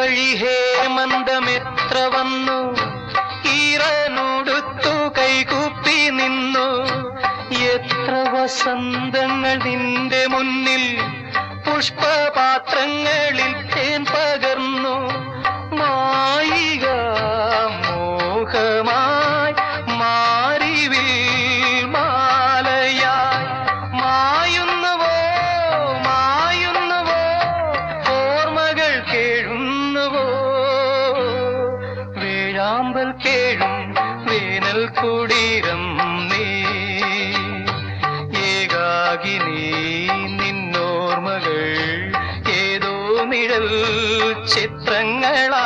വഴി ഹേമന്തമെത്ര വന്നു, ഈറനോടുത്തു കൈകൂപ്പി നിന്നു. എത്ര വസന്തങ്ങൾ നിന്റെ മുന്നിൽ പുഷ്പപാത്രങ്ങളിൽ തേൻ പകർന്നു. മായിക മോഹമായി മാറിവിൽ മാലയായി മായുന്നുവോ മായുന്നുവോ ഓർമ്മകൾ കേഴുന്നുവോ. വേഴാമ്പൽ കേഴും വേനൽ കുടീരം നീ, ഏകാകിനി നിന്നോർമ്മകൾ ഏതോ നിഴൽ ചിത്രങ്ങളാ.